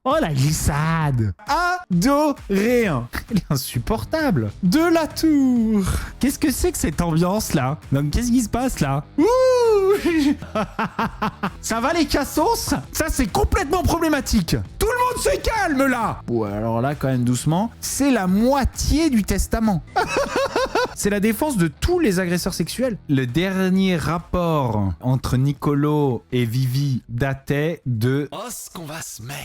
Oh la glissade. Adoré. Elle est insupportable. De la tour. Qu'est-ce que c'est que cette ambiance là? Donc qu'est-ce qui se passe là? Ouh. Ça va les cassos? Ça c'est complètement problématique. Tout le monde se calme là. Ouais alors là quand même doucement. C'est la moitié du testament. C'est la défense de tous les agresseurs sexuels. Le dernier rapport entre Nicolo et Vivi datait de... Oh ce qu'on va se mettre.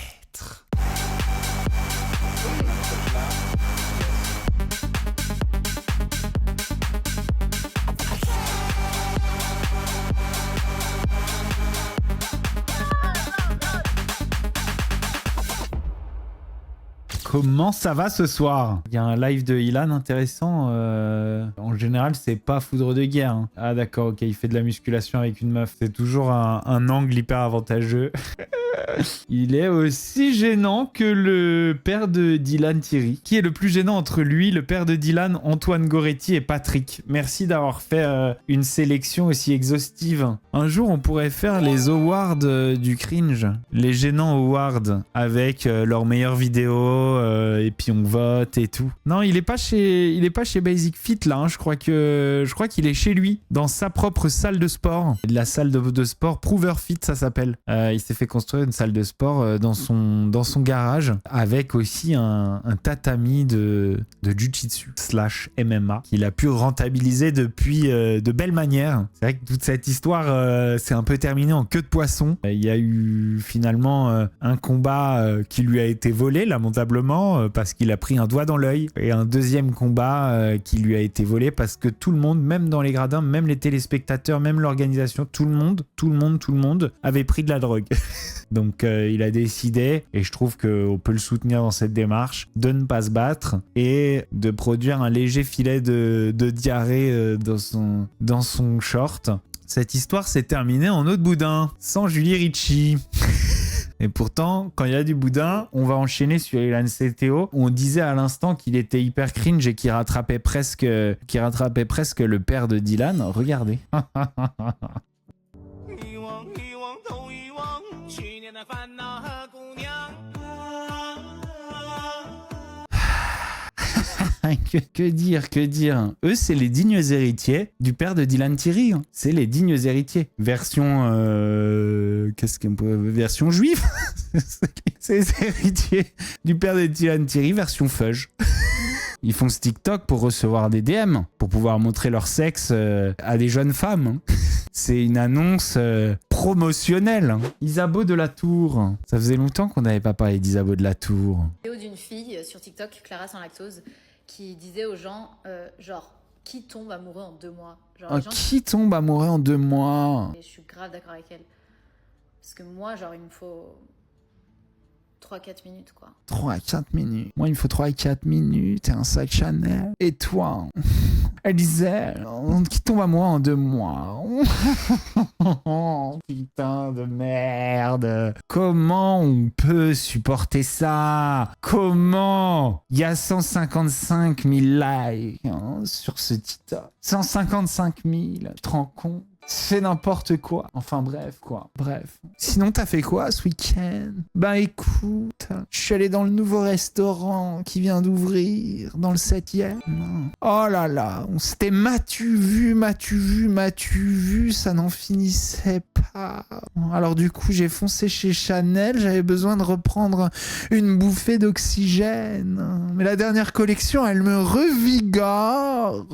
Comment ça va ce soir? Il y a un live de Ilan intéressant. En général, c'est pas foudre de guerre. Hein. Ah d'accord, ok, il fait de la musculation avec une meuf. C'est toujours un angle hyper avantageux. Il est aussi gênant que le père de Dylan Thierry. Qui est le plus gênant entre lui, le père de Dylan, Antoine Goretti et Patrick? Merci d'avoir fait une sélection aussi exhaustive. Un jour, on pourrait faire les awards du cringe. Les gênants awards avec leurs meilleures vidéos et puis on vote et tout. Non, il est pas chez Basic Fit là. Hein. Je crois qu'il est chez lui dans sa propre salle de sport. La salle de sport Prover Fit, ça s'appelle. Il s'est fait construire une salle de sport dans son garage avec aussi un tatami de jiu-jitsu / MMA qu'il a pu rentabiliser depuis de belles manières. C'est vrai que toute cette histoire s'est un peu terminée en queue de poisson. Il y a eu finalement un combat qui lui a été volé lamentablement parce qu'il a pris un doigt dans l'œil et un deuxième combat qui lui a été volé parce que tout le monde, même dans les gradins, même les téléspectateurs, même l'organisation, tout le monde avait pris de la drogue. Donc il a décidé, et je trouve qu'on peut le soutenir dans cette démarche, de ne pas se battre et de produire un léger filet de diarrhée dans son short. Cette histoire s'est terminée en eau de boudin, sans Julie Ricci. Et pourtant, quand il y a du boudin, on va enchaîner sur Ilan CTO. On disait à l'instant qu'il était hyper cringe et qu'il rattrapait presque le père de Dylan. Regardez. Que dire? Eux, c'est les dignes héritiers du père de Dylan Thierry. Hein. C'est les dignes héritiers. Version version juive. C'est les héritiers du père de Dylan Thierry, version fudge. Ils font ce TikTok pour recevoir des DM, pour pouvoir montrer leur sexe à des jeunes femmes. Hein. C'est une annonce promotionnelle. Hein. Isabeau de la Tour. Ça faisait longtemps qu'on n'avait pas parlé d'Isabeau de la Tour. Vidéo d'une fille sur TikTok, Clara sans lactose, qui disait aux gens, genre, qui tombe amoureux en 2 mois? Genre, oh, qui tombe amoureux en 2 mois? Et je suis grave d'accord avec elle. Parce que moi, genre, il me faut 3-4 minutes, quoi. 3-4 minutes. Moi, il me faut 3-4 minutes et un sac Chanel. Et toi? Elle disait, qui tombe à moi en 2 mois. Putain de merde. Comment on peut supporter ça? Comment? Il y a 155 000 likes sur ce TikTok. 155 000, tu te rends compte? C'est n'importe quoi. Enfin bref, quoi. Bref. Sinon, t'as fait quoi ce week-end? Bah écoute, je suis allé dans le nouveau restaurant qui vient d'ouvrir dans le 7e. Oh là là, c'était m'as-tu vu, ça n'en finissait pas. Alors du coup, j'ai foncé chez Chanel, j'avais besoin de reprendre une bouffée d'oxygène. Mais la dernière collection, elle me revigore.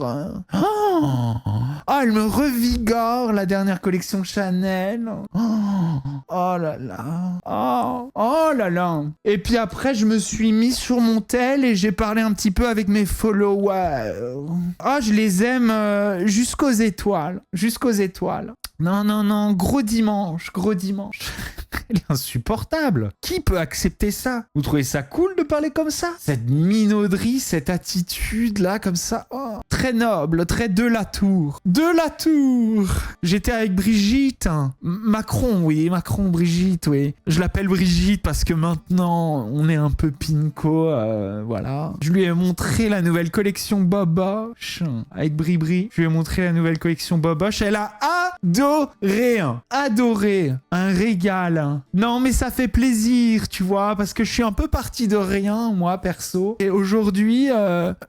Elle me revigore. La dernière collection Chanel. Oh là là. Oh là là. Et puis après, je me suis mis sur mon tel et j'ai parlé un petit peu avec mes followers. Je les aime jusqu'aux étoiles. Non, gros dimanche. Elle est insupportable. Qui peut accepter ça? Vous trouvez ça cool de parler comme ça? Cette minauderie, cette attitude-là, comme ça. Très noble, très de la tour. J'étais avec Brigitte. Macron, Brigitte, oui. Je l'appelle Brigitte parce que maintenant, on est un peu pinko, voilà. Je lui ai montré la nouvelle collection Boboche avec Bribri. Je lui ai montré la nouvelle collection Boboche. Elle a Adoré. Un régal. Non, mais ça fait plaisir, tu vois, parce que je suis un peu parti de rien, moi, perso. Et aujourd'hui,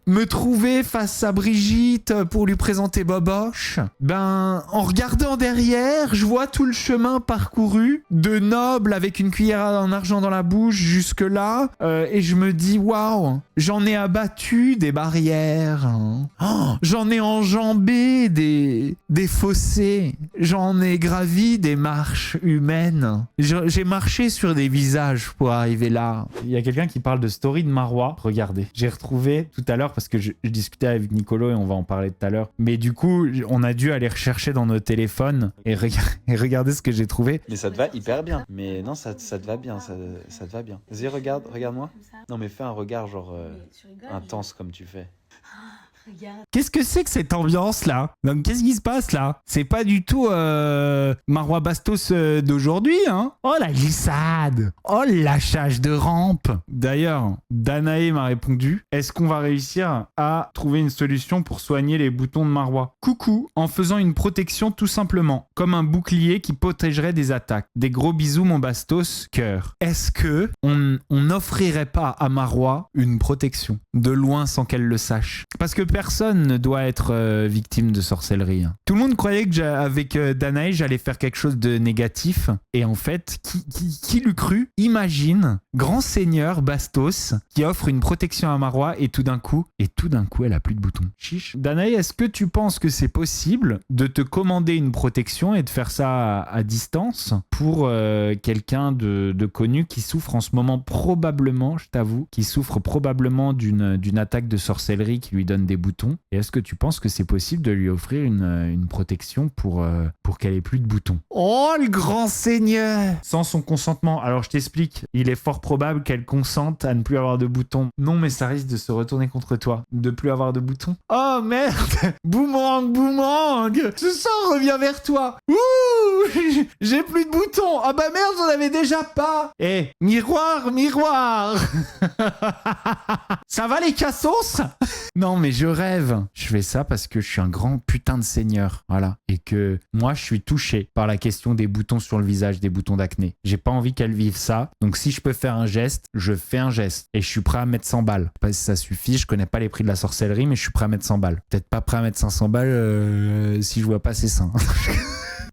me trouver face à Brigitte pour lui présenter Boboche, ben, en regardant derrière, je vois tout le chemin parcouru de noble avec une cuillère en argent dans la bouche jusque-là, et je me dis, waouh, j'en ai abattu des barrières, hein. Oh, j'en ai enjambé des fossés, j'en ai gravi des marches humaines, j'ai marché sur des visages pour arriver là. Il y a quelqu'un qui parle de story de Marois, regardez, j'ai retrouvé tout à l'heure parce que je discutais avec Nicolo et on va en parler tout à l'heure, mais du coup on a dû aller rechercher dans nos téléphones et regardez ce que j'ai trouvé. Mais ça te va hyper bien. Mais non, ça te va bien, ça te va bien. Vas-y, regarde-moi. Non, mais fais un regard genre intense comme tu fais. Qu'est-ce que c'est que cette ambiance là? Donc qu'est-ce qui se passe là? C'est pas du tout Marois Bastos d'aujourd'hui, hein? Oh la glissade! Oh le lâchage de rampe! D'ailleurs, Danae m'a répondu, est-ce qu'on va réussir à trouver une solution pour soigner les boutons de Marois? Coucou, en faisant une protection tout simplement, comme un bouclier qui protégerait des attaques. Des gros bisous mon Bastos, cœur. Est-ce que on n'offrirait pas à Marois une protection? De loin sans qu'elle le sache. Parce que personne ne doit être victime de sorcellerie. Tout le monde croyait que avec Danae, j'allais faire quelque chose de négatif. Et en fait, qui l'eût cru? Imagine, grand seigneur Bastos qui offre une protection à Marois et tout d'un coup, elle a plus de boutons. Chiche. Danae, est-ce que tu penses que c'est possible de te commander une protection et de faire ça à distance pour quelqu'un de connu qui souffre en ce moment probablement, je t'avoue, qui souffre probablement d'une attaque de sorcellerie qui lui donne des boutons. Et est-ce que tu penses que c'est possible de lui offrir une protection pour qu'elle ait plus de boutons? Oh, le grand seigneur! Sans son consentement. Alors, je t'explique. Il est fort probable qu'elle consente à ne plus avoir de boutons. Non, mais ça risque de se retourner contre toi. De plus avoir de boutons. Oh, merde! Boomerang! Ce sang revient vers toi! Ouh! J'ai plus de boutons! Ah bah merde, j'en avais déjà pas! Eh, miroir! Ça va les cassos? Non, mais je rêve. Je fais ça parce que je suis un grand putain de seigneur. Voilà. Et que moi, je suis touché par la question des boutons sur le visage, des boutons d'acné. J'ai pas envie qu'elle vive ça. Donc, si je peux faire un geste, je fais un geste. Et je suis prêt à mettre 100 balles. Pas si ça suffit. Je connais pas les prix de la sorcellerie, mais je suis prêt à mettre 100 balles. Peut-être pas prêt à mettre 500 balles si je vois pas ses seins.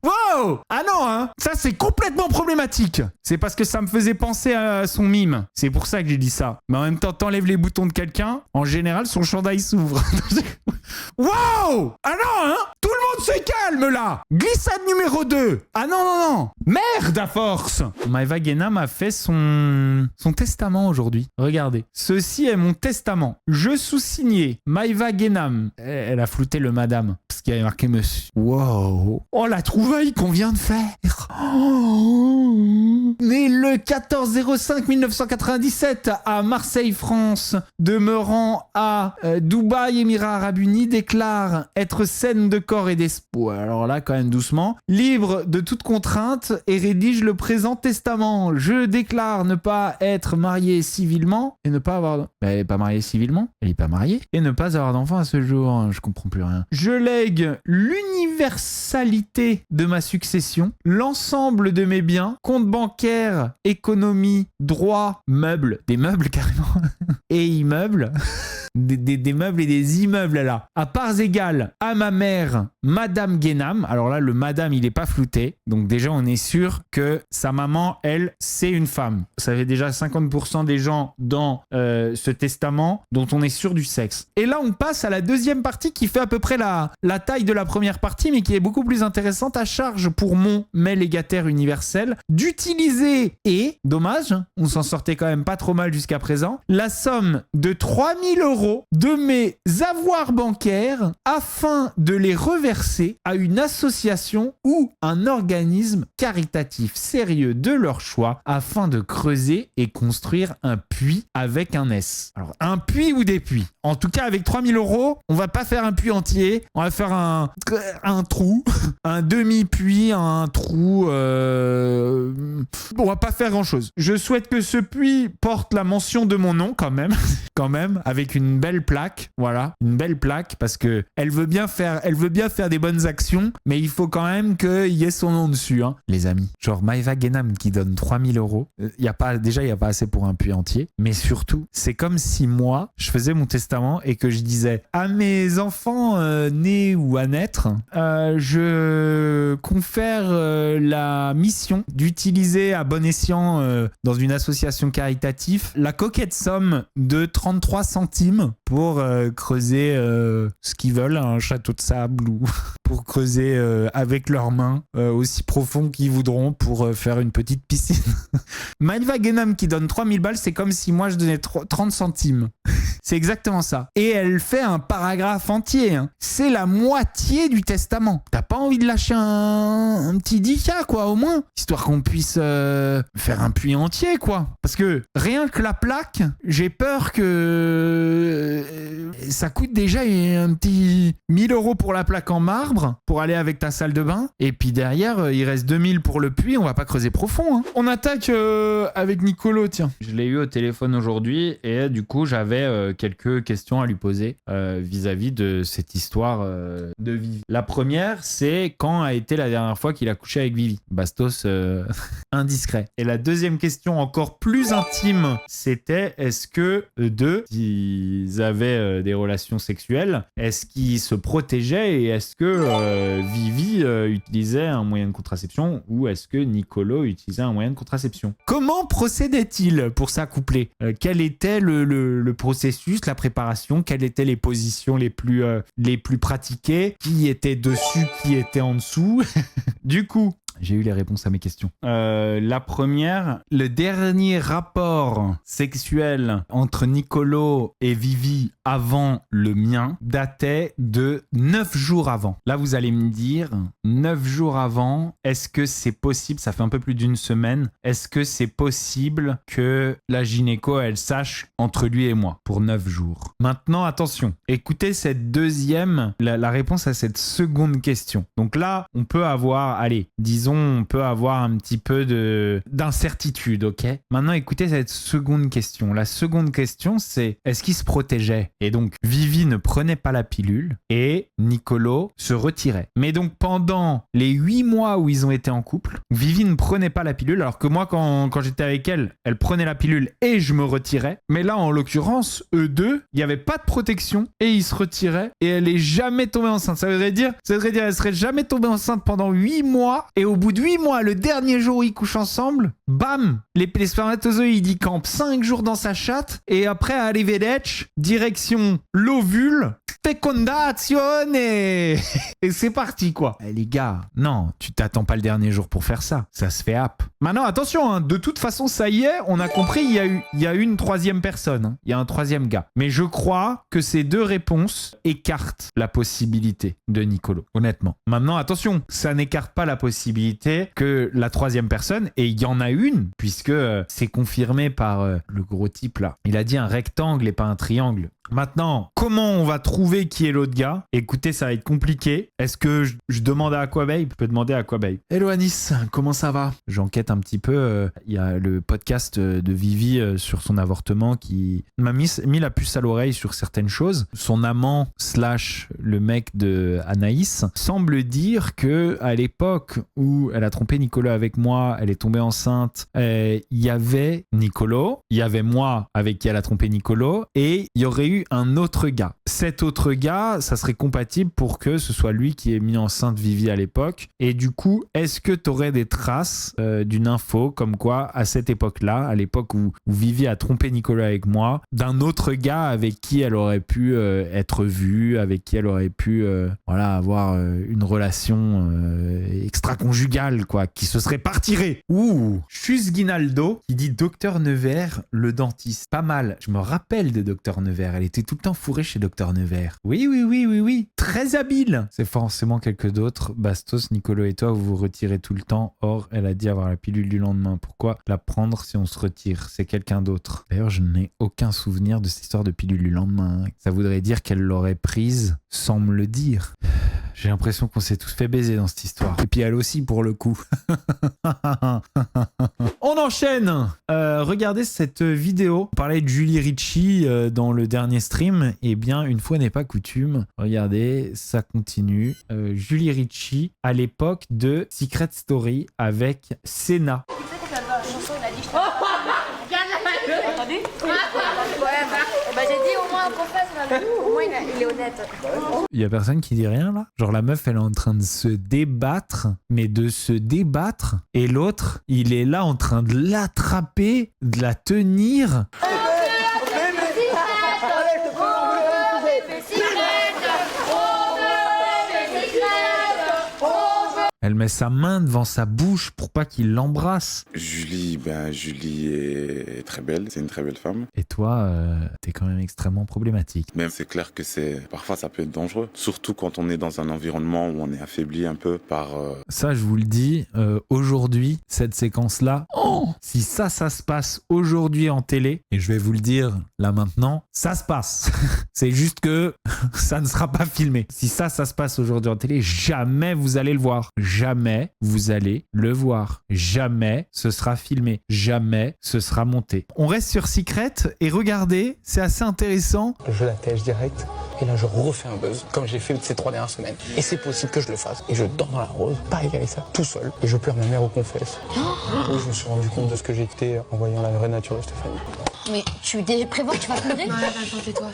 Wow! Ah non, hein! Ça, c'est complètement problématique. C'est parce que ça me faisait penser à son mime. C'est pour ça que j'ai dit ça. Mais en même temps, t'enlèves les boutons de quelqu'un, en général, son chandail s'ouvre. Wow! Ah non, hein! Tout le monde se calme, là! Glissade numéro 2. Ah non. Merde, à force! Maëva Guénam a fait son testament aujourd'hui. Regardez. Ceci est mon testament. Je sous-signé Maëva Guénam. Elle a flouté le madame. Parce qu'il y avait marqué monsieur. Wow! Oh, la trouvaille qu'on vient de faire! Oh. Né le 14/05/1997 à Marseille, France, demeurant à Dubaï, Émirats Arabes Unis, déclare être saine de corps et d'esprit. Alors là, quand même doucement. Libre de toute contrainte et rédige le présent testament. Je déclare ne pas être mariée civilement et ne pas avoir... Elle n'est pas mariée civilement, elle n'est pas mariée, et ne pas avoir d'enfant à ce jour. Je comprends plus rien. Je lègue l'universalité de ma succession, l'ensemble de mes biens, compte bancaire, économie, droit, meubles, des meubles carrément, et immeubles, des meubles et des immeubles là, à parts égales à ma mère, Madame Guénam. Alors là, le Madame, il est pas flouté, donc déjà on est sûr que sa maman, elle, c'est une femme. Ça fait déjà 50% des gens dans ce testament dont on est sûr du sexe. Et là, on passe à la deuxième partie qui fait à peu près la taille de la première partie, mais qui est beaucoup plus intéressante. À charge pour mon légataire universel d'utiliser, et, dommage, on s'en sortait quand même pas trop mal jusqu'à présent, la somme de 3000 € de mes avoirs bancaires afin de les reverser à une association ou un organisme caritatif sérieux de leur choix afin de creuser et construire un puits avec un S. Alors, un puits ou des puits. En tout cas, avec 3000 €, on va pas faire un puits entier, on va faire un trou, un demi-puits, un trou. On va pas faire grand-chose. Je souhaite que ce puits porte la mention de mon nom quand même, avec une une belle plaque, voilà, une belle plaque parce que elle veut bien faire des bonnes actions, mais il faut quand même qu'il y ait son nom dessus, hein, les amis. Genre Maëva Guénam qui donne 3000 €. Il y a pas assez pour un puits entier, mais surtout, c'est comme si moi, je faisais mon testament et que je disais à mes enfants nés ou à naître, je confère la mission d'utiliser à bon escient dans une association caritative la coquette somme de 33 centimes pour creuser ce qu'ils veulent, un château de sable ou pour creuser avec leurs mains aussi profond qu'ils voudront pour faire une petite piscine. Maëva Guénam qui donne 3000 balles, c'est comme si moi je donnais 30 centimes. C'est exactement ça. Et elle fait un paragraphe entier. Hein. C'est la moitié du testament. T'as pas envie de lâcher un petit 10K, quoi, au moins, histoire qu'on puisse faire un puits entier, quoi. Parce que rien que la plaque, j'ai peur que ça coûte déjà un petit 1000 € pour la plaque en marbre, pour aller avec ta salle de bain. Et puis derrière, il reste 2000 pour le puits. On va pas creuser profond. Hein. On attaque avec Nicolo, tiens. Je l'ai eu au téléphone aujourd'hui et du coup, j'avais quelques questions à lui poser vis-à-vis de cette histoire de Vivi. La première, c'est quand a été la dernière fois qu'il a couché avec Vivi. Bastos, indiscret. Et la deuxième question, encore plus intime, c'était est-ce que eux deux, s'ils avaient des relations sexuelles, est-ce qu'ils se protégeaient et est-ce que Vivi utilisait un moyen de contraception ou est-ce que Nicolo utilisait un moyen de contraception? Comment procédait-il pour s'accoupler? Quel était le processus, la préparation? Quelles étaient les positions les plus pratiquées? Qui était dessus? Qui était en dessous? Du coup, j'ai eu les réponses à mes questions. La première, le dernier rapport sexuel entre Nicolo et Vivi avant le mien datait de 9 jours avant. Là, vous allez me dire, 9 jours avant, est-ce que c'est possible, ça fait un peu plus d'une semaine, est-ce que c'est possible que la gynéco, elle sache entre lui et moi pour 9 jours? Maintenant, attention, écoutez cette deuxième, la réponse à cette seconde question. Donc là, on peut avoir, allez, disons, on peut avoir un petit peu d'incertitude, ok? Maintenant, écoutez cette seconde question. La seconde question, c'est est-ce qu'il se protégeait? Et donc, Vivi ne prenait pas la pilule et Nicolo se retirait. Mais donc, pendant les 8 mois où ils ont été en couple, Vivi ne prenait pas la pilule, alors que moi, quand j'étais avec elle, elle prenait la pilule et je me retirais. Mais là, en l'occurrence, eux deux, il n'y avait pas de protection et ils se retiraient et elle est jamais tombée enceinte. Ça voudrait dire elle serait jamais tombée enceinte pendant 8 mois et au bout de 8 mois, le dernier jour où ils couchent ensemble, bam, les spermatozoïdes, ils campent 5 jours dans sa chatte et après, arrivederci, direction l'ovule, fécondazione et c'est parti, quoi. Eh, les gars, non, tu t'attends pas le dernier jour pour faire ça. Ça se fait hop. Maintenant, attention, hein, de toute façon, ça y est, on a compris, il y a une troisième personne. Hein. Il y a un troisième gars. Mais je crois que ces deux réponses écartent la possibilité de Nicolo, honnêtement. Maintenant, attention, ça n'écarte pas la possibilité que la troisième personne, et il y en a une, puisque c'est confirmé par le gros type là. Il a dit un rectangle et pas un triangle. Maintenant, comment on va trouver qui est l'autre gars? Écoutez, ça va être compliqué. Est-ce que je demande à Aquababe? Je peux demander à Aquababe. Hello Anis, comment ça va? J'enquête un petit peu. Il y a le podcast de Vivi sur son avortement qui m'a mis la puce à l'oreille sur certaines choses. Son amant / le mec de Anaïs semble dire que à l'époque où elle a trompé Nicolo avec moi, elle est tombée enceinte, il y avait Nicolo, il y avait moi avec qui elle a trompé Nicolo et il y aurait eu un autre gars. Cet autre gars, ça serait compatible pour que ce soit lui qui ait mis enceinte Vivi à l'époque. Et du coup, est-ce que tu aurais des traces d'une info comme quoi, à cette époque-là, à l'époque où Vivi a trompé Nicolas avec moi, d'un autre gars avec qui elle aurait pu être vue, avec qui elle aurait pu avoir une relation extra-conjugale, quoi, qui se serait partirée. Ouh, Chus Guinaldo qui dit Docteur Nevers, le dentiste. Pas mal. Je me rappelle de Docteur Nevers. Elle était tout le temps fourrée chez Docteur Nevers. Oui. Très habile. C'est forcément quelqu'un d'autre. Bastos, Nicolo et toi, vous vous retirez tout le temps. Or, elle a dit avoir la pilule du lendemain. Pourquoi la prendre si on se retire? C'est quelqu'un d'autre. D'ailleurs, je n'ai aucun souvenir de cette histoire de pilule du lendemain. Ça voudrait dire qu'elle l'aurait prise sans me le dire. J'ai l'impression qu'on s'est tous fait baiser dans cette histoire. Et puis elle aussi pour le coup. On enchaîne. Regardez cette vidéo. On parlait de Julie Ritchie dans le dernier stream. Eh bien, une fois n'est pas coutume. Regardez, ça continue. Julie Ritchie à l'époque de Secret Story avec Senna. Attendez. Bah j'ai dit au moins qu'on fasse, au moins il est honnête. Il y a personne qui dit rien là. Genre la meuf elle est en train de se débattre, mais de se débattre, et l'autre il est là en train de l'attraper, de la tenir. Elle met sa main devant sa bouche pour pas qu'il l'embrasse. Julie est très belle, c'est une très belle femme. Et toi, t'es quand même extrêmement problématique. Mais c'est clair que parfois ça peut être dangereux, surtout quand on est dans un environnement où on est affaibli un peu par... Ça, je vous le dis, aujourd'hui, cette séquence-là, si ça se passe aujourd'hui en télé, et je vais vous le dire là maintenant, ça se passe. C'est juste que ça ne sera pas filmé. Si ça se passe aujourd'hui en télé, jamais vous allez le voir. Jamais vous allez le voir. Jamais ce sera filmé. Jamais ce sera monté. On reste sur Secret et regardez, c'est assez intéressant. Je l'attèche direct et là je refais un buzz comme j'ai fait ces 3 dernières semaines. Et c'est possible que je le fasse. Et je dors dans la rose, pareil avec ça, tout seul. Et je pleure ma mère aux confesses. Je me suis rendu compte de ce que j'étais en voyant la vraie nature de Stéphanie. Mais tu prévois que tu vas pleurer? Ouais, attends, tais-toi.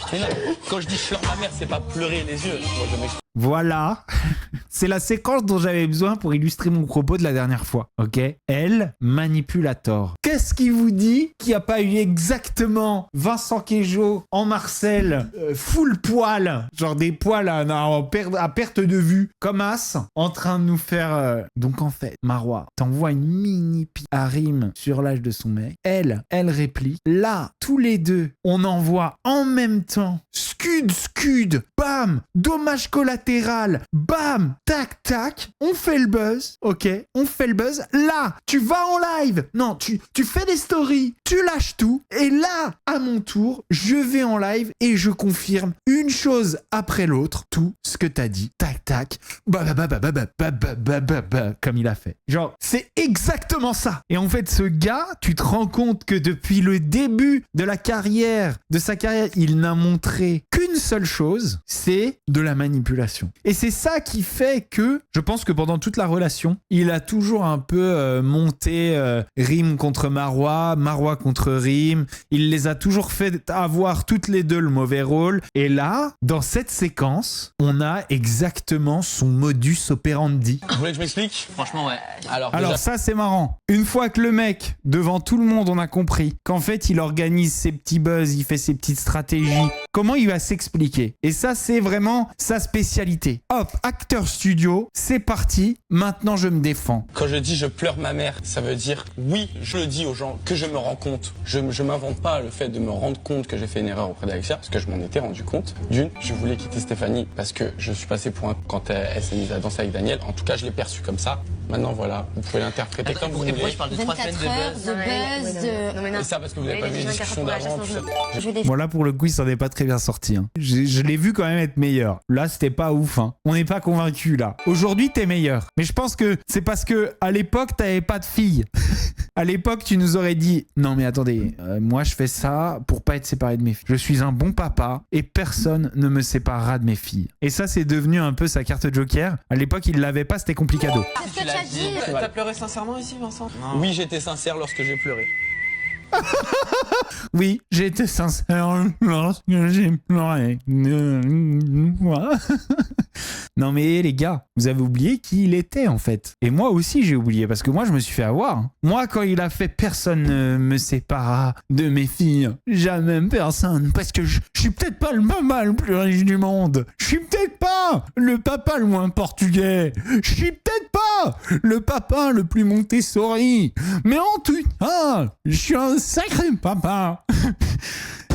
Quand je dis je pleure ma mère, c'est pas pleurer les yeux. Moi, je m'explique. Voilà, c'est la séquence dont j'avais besoin pour illustrer mon propos de la dernière fois, ok? Elle, manipulator. Qu'est-ce qui vous dit qu'il n'y a pas eu exactement Vincent Queijo en Marcel, full poil, genre des poils à perte de vue, comme As, en train de nous faire... Donc en fait, Marois t'envoie une mini pipe à rime sur l'âge de son mec. Elle réplique. Là, tous les deux, on envoie en même temps scud, bam, dommage collatéral, bam, tac, tac, on fait le buzz, ok, on fait le buzz, là, tu vas en live, non, tu fais des stories, tu lâches tout, et là, à mon tour, je vais en live et je confirme une chose après l'autre, tout ce que t'as dit, tac, tac, comme il a fait. Genre, c'est exactement ça. Et en fait, ce gars, tu te rends compte que depuis le début de sa carrière, il n'a montré qu'une seule chose, c'est de la manipulation. Et c'est ça qui fait que, je pense que pendant toute la relation, il a toujours un peu monté Rim contre Marois contre Rim. Il les a toujours fait avoir toutes les deux le mauvais rôle. Et là, dans cette séquence, on a exactement son modus operandi. Vous voulez que je m'explique? Franchement, ouais. Alors déjà... ça, c'est marrant. Une fois que le mec, devant tout le monde, on a compris qu'en fait, il organise ses petits buzz, il fait ses petites stratégies, comment il va s'expliquer? Et ça, c'est vraiment sa spécialité. Hop, acteur studio, c'est parti, maintenant je me défends. Quand je dis je pleure ma mère, ça veut dire, oui, je le dis aux gens, que je me rends compte. Je m'invente pas le fait de me rendre compte que j'ai fait une erreur auprès d'Alexia, parce que je m'en étais rendu compte. D'une, je voulais quitter Stéphanie parce que je suis passé pour un... Quand elle s'est mise à danser avec Daniel, en tout cas, je l'ai perçu comme ça. Maintenant, voilà, vous pouvez l'interpréter comme vous voulez. Moi, je parle de 3 semaines de buzz, Et ça, parce que vous n'avez pas vu les discussions d'avant. Bon, là, pour le coup, il s'en est pas très bien sorti. Hein. Je l'ai vu quand même être meilleur. Là, c'était pas ouf. Hein. On n'est pas convaincu là. Aujourd'hui, t'es meilleur. Mais je pense que c'est parce que à l'époque, t'avais pas de fille. À l'époque, tu nous aurais dit non, mais attendez, moi, je fais ça pour pas être séparé de mes filles. Je suis un bon papa et personne ne me séparera de mes filles. Et ça, c'est devenu un peu sa carte joker. À l'époque, il l'avait pas, c'était complicado. Qu'est-ce que tu as dit? T'as pleuré sincèrement ici, Vincent? Oui, j'étais sincère lorsque j'ai pleuré. Oui, j'étais sincère lorsque j'ai pleuré. Non mais les gars, vous avez oublié qui il était en fait. Et moi aussi j'ai oublié parce que moi je me suis fait avoir. Moi quand il a fait personne ne me sépara de mes filles, jamais personne, parce que je suis peut-être pas le papa le plus riche du monde. Je suis peut-être pas le papa le moins portugais. Je suis peut-être pas le papa le plus Montessori. Mais en tout cas, je suis un sacré papa.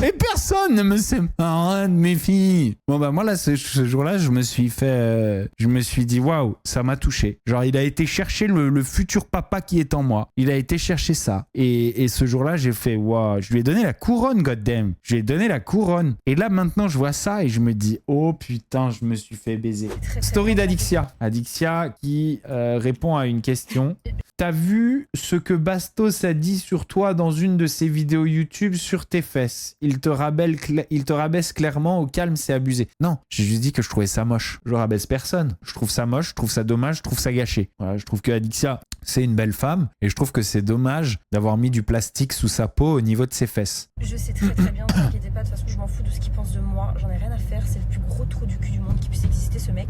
Et personne ne me sépare de mes filles. Bon bah moi là ce jour-là je me suis dit waouh, ça m'a touché. Genre il a été chercher le futur papa qui est en moi. Il a été chercher ça. Et ce jour-là j'ai fait waouh, je lui ai donné la couronne, goddamn. Je lui ai donné la couronne. Et là maintenant je vois ça et je me dis oh putain, je me suis fait baiser. Story d'Adixia. Adixia qui répond à une question. T'as vu ce que Bastos a dit sur toi dans une de ses vidéos YouTube sur tes fesses. Il te rabaisse clairement, au calme, c'est abusé. Non, j'ai juste dit que je trouvais ça moche. Je rabaisse personne. Je trouve ça moche, je trouve ça dommage, je trouve ça gâché. Voilà, je trouve que Adixia, c'est une belle femme et je trouve que c'est dommage d'avoir mis du plastique sous sa peau au niveau de ses fesses. Je sais très bien, ne t'inquiétez pas, de toute façon je m'en fous de ce qu'il pense de moi, j'en ai rien à faire, c'est le plus gros trou du cul du monde qui puisse exister ce mec.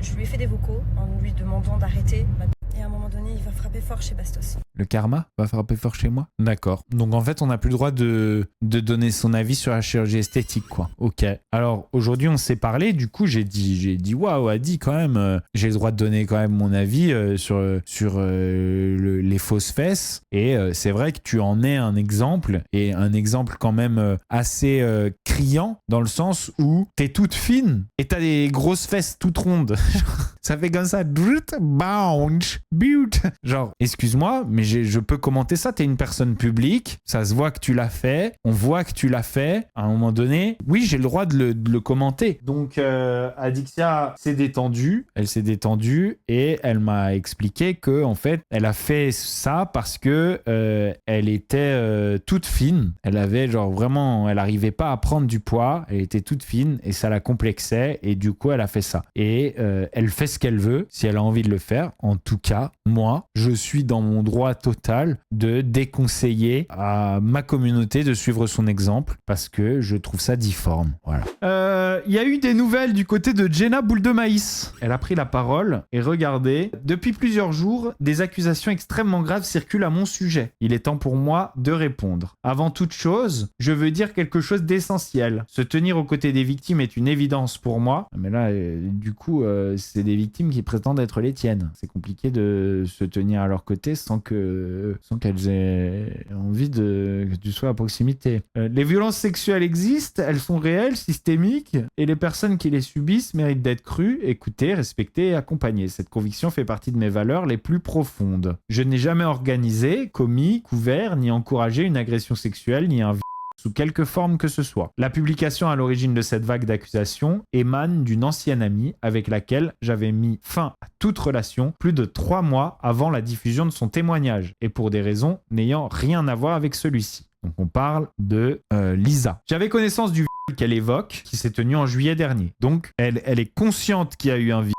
Je lui ai fait des vocaux en lui demandant d'arrêter. Et à un moment donné, il va frapper fort chez Bastos. Le karma va frapper fort chez moi? D'accord. Donc en fait, on n'a plus le droit de donner son avis sur la chirurgie esthétique, quoi. Ok. Alors aujourd'hui, on s'est parlé. Du coup, j'ai dit waouh, Adi, quand même, j'ai le droit de donner quand même mon avis sur les fausses fesses. Et c'est vrai que tu en es un exemple, et un exemple quand même assez criant, dans le sens où t'es toute fine et t'as des grosses fesses toutes rondes. Ça fait comme ça. Bounce. Genre, excuse-moi, mais je peux commenter ça. T'es une personne publique, ça se voit que tu l'as fait, on voit que tu l'as fait. À un moment donné, oui, j'ai le droit de le commenter. Donc, Adixia s'est détendue, elle s'est détendue et elle m'a expliqué que en fait, elle a fait ça parce que elle était toute fine. Elle avait genre vraiment, elle arrivait pas à prendre du poids. Elle était toute fine et ça la complexait et du coup, elle a fait ça. Et elle fait ce qu'elle veut si elle a envie de le faire. En tout cas, moi, je suis dans mon droit total de déconseiller à ma communauté de suivre son exemple parce que je trouve ça difforme. Voilà. Il y a eu des nouvelles du côté de Jenna Boule de Maïs. Elle a pris la parole et regardez, depuis plusieurs jours, des accusations extrêmement graves circulent à mon sujet. Il est temps pour moi de répondre. Avant toute chose, je veux dire quelque chose d'essentiel. Se tenir aux côtés des victimes est une évidence pour moi. Mais là, du coup, c'est des victimes qui prétendent être les tiennes. C'est compliqué de se tenir à leur côté sans qu'elles aient envie que tu sois à proximité. Les violences sexuelles existent, elles sont réelles, systémiques, et les personnes qui les subissent méritent d'être crues, écoutées, respectées et accompagnées. Cette conviction fait partie de mes valeurs les plus profondes. Je n'ai jamais organisé, commis, couvert, ni encouragé une agression sexuelle, ni un sous quelque forme que ce soit. La publication à l'origine de cette vague d'accusations émane d'une ancienne amie avec laquelle j'avais mis fin à toute relation plus de 3 mois avant la diffusion de son témoignage, et pour des raisons n'ayant rien à voir avec celui-ci. Donc on parle de Lisa. J'avais connaissance du viol qu'elle évoque, qui s'est tenu en juillet dernier. Donc elle est consciente qu'il y a eu un viol,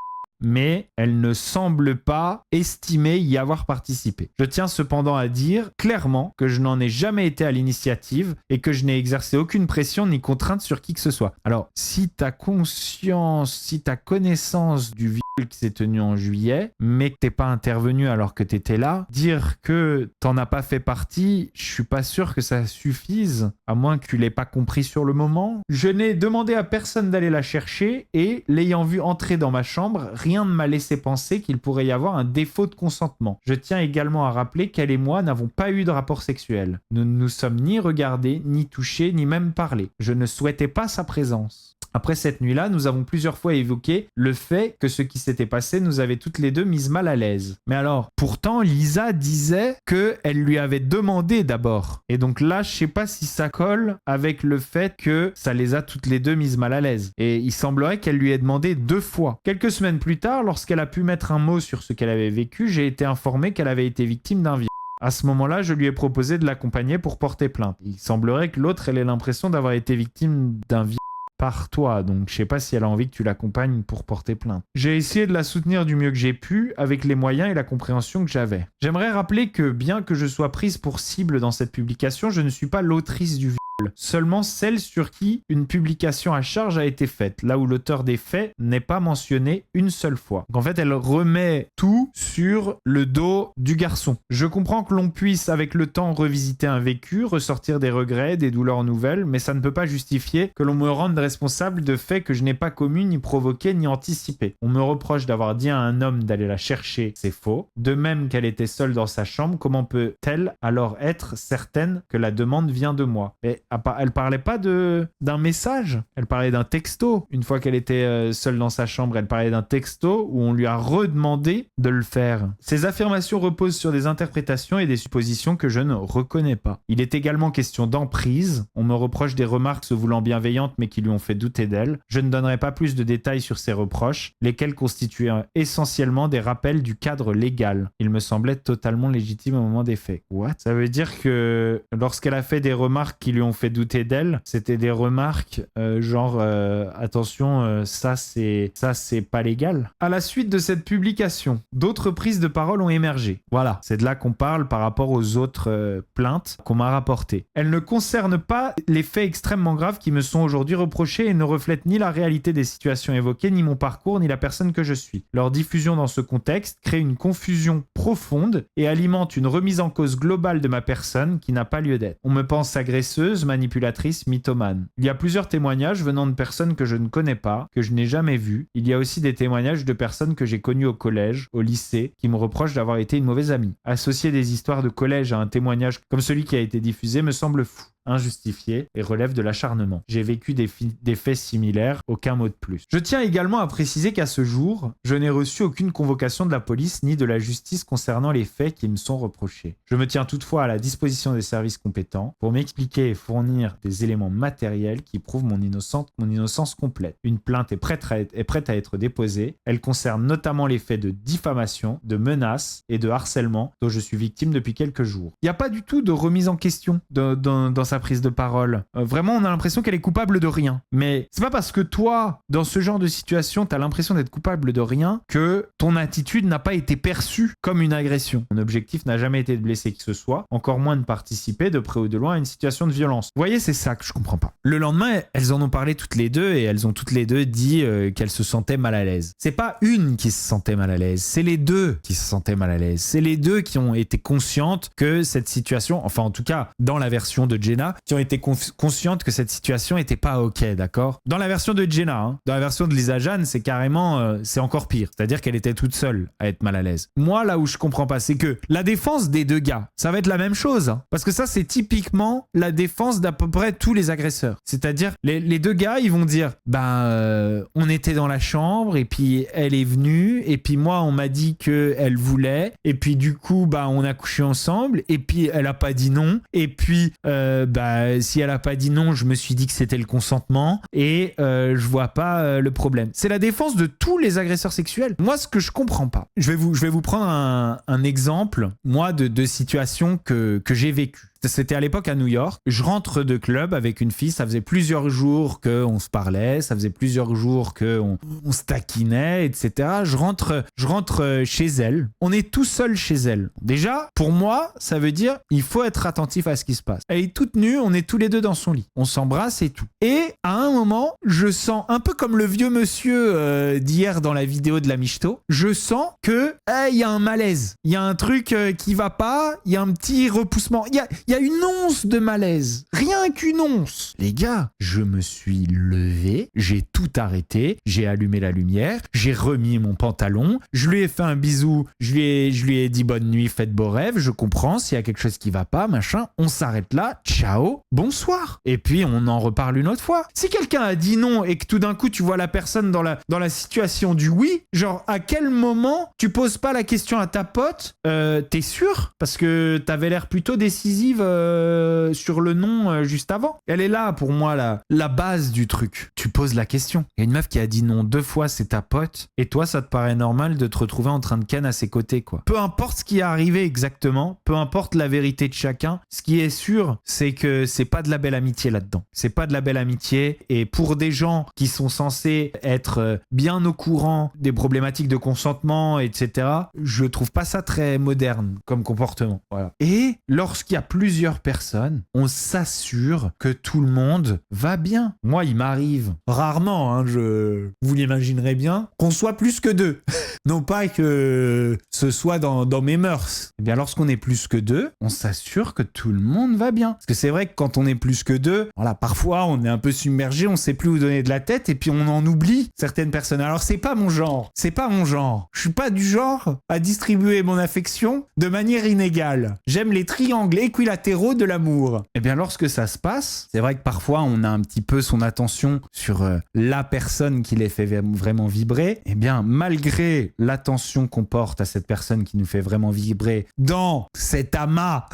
mais elle ne semble pas estimer y avoir participé. Je tiens cependant à dire clairement que je n'en ai jamais été à l'initiative et que je n'ai exercé aucune pression ni contrainte sur qui que ce soit. Alors, si t'as conscience, si t'as connaissance du viol qui s'est tenu en juillet, mais que t'es pas intervenu alors que t'étais là, dire que t'en as pas fait partie, je suis pas sûr que ça suffise, à moins que tu l'aies pas compris sur le moment. Je n'ai demandé à personne d'aller la chercher et, l'ayant vue entrer dans ma chambre, rien ne m'a laissé penser qu'il pourrait y avoir un défaut de consentement. Je tiens également à rappeler qu'elle et moi n'avons pas eu de rapport sexuel. Nous ne nous sommes ni regardés, ni touchés, ni même parlé. Je ne souhaitais pas sa présence. Après cette nuit-là, nous avons plusieurs fois évoqué le fait que ce qui s'était passé nous avait toutes les deux mises mal à l'aise. Mais alors, pourtant, Lisa disait qu'elle lui avait demandé d'abord. Et donc là, je sais pas si ça colle avec le fait que ça les a toutes les deux mises mal à l'aise. Et il semblerait qu'elle lui ait demandé 2 fois. Quelques semaines plus tard, lorsqu'elle a pu mettre un mot sur ce qu'elle avait vécu, j'ai été informé qu'elle avait été victime d'un viol. À ce moment-là, je lui ai proposé de l'accompagner pour porter plainte. Il semblerait que l'autre ait l'impression d'avoir été victime d'un viol par toi, donc je sais pas si elle a envie que tu l'accompagnes pour porter plainte. J'ai essayé de la soutenir du mieux que j'ai pu, avec les moyens et la compréhension que j'avais. J'aimerais rappeler que bien que je sois prise pour cible dans cette publication, je ne suis pas l'autrice du viol, seulement celle sur qui une publication à charge a été faite, là où l'auteur des faits n'est pas mentionné une seule fois. Donc en fait, elle remet tout sur le dos du garçon. Je comprends que l'on puisse, avec le temps, revisiter un vécu, ressortir des regrets, des douleurs nouvelles, mais ça ne peut pas justifier que l'on me rende responsable de faits que je n'ai pas commis, ni provoqués, ni anticipés. On me reproche d'avoir dit à un homme d'aller la chercher, c'est faux. De même qu'elle était seule dans sa chambre, comment peut-elle alors être certaine que la demande vient de moi? Et Elle parlait pas d'un message. Elle parlait d'un texto. Une fois qu'elle était seule dans sa chambre, elle parlait d'un texto où on lui a redemandé de le faire. Ces affirmations reposent sur des interprétations et des suppositions que je ne reconnais pas. Il est également question d'emprise. On me reproche des remarques se voulant bienveillantes mais qui lui ont fait douter d'elle. Je ne donnerai pas plus de détails sur ces reproches, lesquels constituaient essentiellement des rappels du cadre légal. Il me semblait totalement légitime au moment des faits. What? Ça veut dire que lorsqu'elle a fait des remarques qui lui ont fait douter d'elle, c'était des remarques attention, ça c'est pas légal. À la suite de cette publication, d'autres prises de parole ont émergé. Voilà, c'est de là qu'on parle par rapport aux autres plaintes qu'on m'a rapportées. Elles ne concernent pas les faits extrêmement graves qui me sont aujourd'hui reprochés et ne reflètent ni la réalité des situations évoquées, ni mon parcours, ni la personne que je suis. Leur diffusion dans ce contexte crée une confusion profonde et alimente une remise en cause globale de ma personne qui n'a pas lieu d'être. On me pense agresseuse, manipulatrice, mythomane. Il y a plusieurs témoignages venant de personnes que je ne connais pas, que je n'ai jamais vues. Il y a aussi des témoignages de personnes que j'ai connues au collège, au lycée, qui me reprochent d'avoir été une mauvaise amie. Associer des histoires de collège à un témoignage comme celui qui a été diffusé me semble fou, injustifié et relève de l'acharnement. J'ai vécu des faits similaires, aucun mot de plus. Je tiens également à préciser qu'à ce jour, je n'ai reçu aucune convocation de la police ni de la justice concernant les faits qui me sont reprochés. Je me tiens toutefois à la disposition des services compétents pour m'expliquer et fournir des éléments matériels qui prouvent mon innocence complète. Une plainte est prête à être déposée. Elle concerne notamment les faits de diffamation, de menaces et de harcèlement dont je suis victime depuis quelques jours. Il n'y a pas du tout de remise en question dans sa prise de parole. Vraiment, on a l'impression qu'elle est coupable de rien. Mais c'est pas parce que toi, dans ce genre de situation, t'as l'impression d'être coupable de rien que ton attitude n'a pas été perçue comme une agression. Mon objectif n'a jamais été de blesser qui que ce soit, encore moins de participer de près ou de loin à une situation de violence. Vous voyez, c'est ça que je comprends pas. Le lendemain, elles en ont parlé toutes les deux et elles ont toutes les deux dit qu'elles se sentaient mal à l'aise. C'est pas une qui se sentait mal à l'aise, c'est les deux qui se sentaient mal à l'aise. C'est les deux qui ont été conscientes que cette situation, enfin en tout cas dans la version de Jenna, qui ont été conscientes que cette situation était pas ok, d'accord? Dans la version de Jenna, hein, dans la version de Lisa Jeanne, c'est carrément, c'est encore pire. C'est-à-dire qu'elle était toute seule à être mal à l'aise. Moi, là où je comprends pas, c'est que la défense des deux gars, ça va être la même chose. Hein, parce que ça, c'est typiquement la défense d'à peu près tous les agresseurs. C'est-à-dire, les deux gars, ils vont dire, on était dans la chambre et puis elle est venue et puis moi, on m'a dit qu'elle voulait et puis du coup, on a couché ensemble et puis elle a pas dit non et puis, si elle a pas dit non, je me suis dit que c'était le consentement et je vois pas le problème. C'est la défense de tous les agresseurs sexuels. Moi, ce que je comprends pas, je vais vous prendre un exemple, moi, de situation que j'ai vécu. C'était à l'époque à New York. Je rentre de club avec une fille. Ça faisait plusieurs jours qu'on se parlait. Ça faisait plusieurs jours qu'on se taquinait, etc. Je rentre chez elle. On est tout seul chez elle. Déjà, pour moi, ça veut dire il faut être attentif à ce qui se passe. Elle est toute nue. On est tous les deux dans son lit. On s'embrasse et tout. Et à un moment, je sens un peu comme le vieux monsieur d'hier dans la vidéo de la Michto. Je sens que il y a un malaise. Il y a un truc qui va pas. Il y a un petit repoussement. Il y a une once de malaise. Rien qu'une once. Les gars, je me suis levé, j'ai tout arrêté, j'ai allumé la lumière, j'ai remis mon pantalon, je lui ai fait un bisou, je lui ai dit bonne nuit, faites beaux rêves, je comprends, s'il y a quelque chose qui va pas, machin, on s'arrête là, ciao, bonsoir. Et puis on en reparle une autre fois. Si quelqu'un a dit non et que tout d'un coup tu vois la personne dans la situation du oui, genre à quel moment tu poses pas la question à ta pote, t'es sûr? Parce que t'avais l'air plutôt décisive sur le nom juste avant. Elle est là pour moi la base du truc. Tu poses la question. Il y a une meuf qui a dit non 2 fois, c'est ta pote et toi ça te paraît normal de te retrouver en train de ken à ses côtés quoi. Peu importe ce qui est arrivé exactement, peu importe la vérité de chacun, ce qui est sûr c'est que c'est pas de la belle amitié là-dedans. C'est pas de la belle amitié et pour des gens qui sont censés être bien au courant des problématiques de consentement etc., je trouve pas ça très moderne comme comportement. Voilà. Et lorsqu'il y a plusieurs personnes, on s'assure que tout le monde va bien. Moi, il m'arrive rarement, hein, vous l'imaginerez bien, qu'on soit plus que 2. Non pas que ce soit dans mes mœurs. Eh bien, lorsqu'on est plus que 2, on s'assure que tout le monde va bien. Parce que c'est vrai que quand on est plus que 2, voilà, parfois on est un peu submergé, on sait plus où donner de la tête et puis on en oublie certaines personnes. Alors c'est pas mon genre. C'est pas mon genre. Je suis pas du genre à distribuer mon affection de manière inégale. J'aime les triangles équilatéraux collatéraux de l'amour. Eh bien, lorsque ça se passe, c'est vrai que parfois, on a un petit peu son attention sur la personne qui les fait vraiment vibrer. Eh bien, malgré l'attention qu'on porte à cette personne qui nous fait vraiment vibrer dans cet amas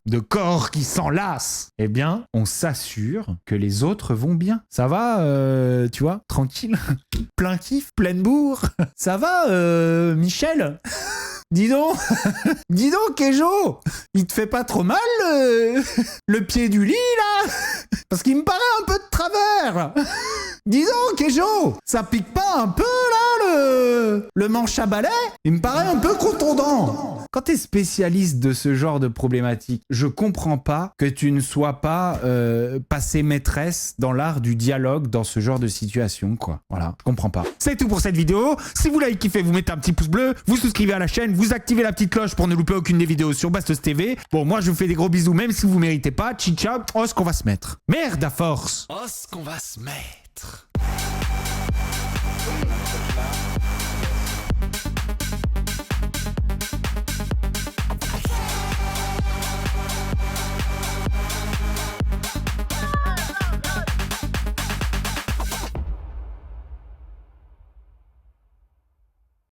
de corps qui s'enlacent, eh bien, on s'assure que les autres vont bien. Ça va, tu vois, tranquille, plein kiff, pleine bourre. Ça va, Michel? Dis donc, dis donc, Kejo, il te fait pas trop mal le pied du lit là? Parce qu'il me paraît un peu de travers. Dis donc, Kejo, ça pique pas un peu là le manche à balai? Il me paraît un peu contondant. Quand t'es spécialiste de ce genre de problématique, je comprends pas que tu ne sois pas passée maîtresse dans l'art du dialogue dans ce genre de situation, quoi. Voilà, je comprends pas. C'est tout pour cette vidéo. Si vous l'avez kiffé, vous mettez un petit pouce bleu, vous souscrivez à la chaîne, vous activez la petite cloche pour ne louper aucune des vidéos sur Bastos TV. Bon, moi je vous fais des gros bisous, même si vous méritez pas. Ciao, ciao. Oh, ce qu'on va se mettre. Merde à force. Oh, ce qu'on va se mettre.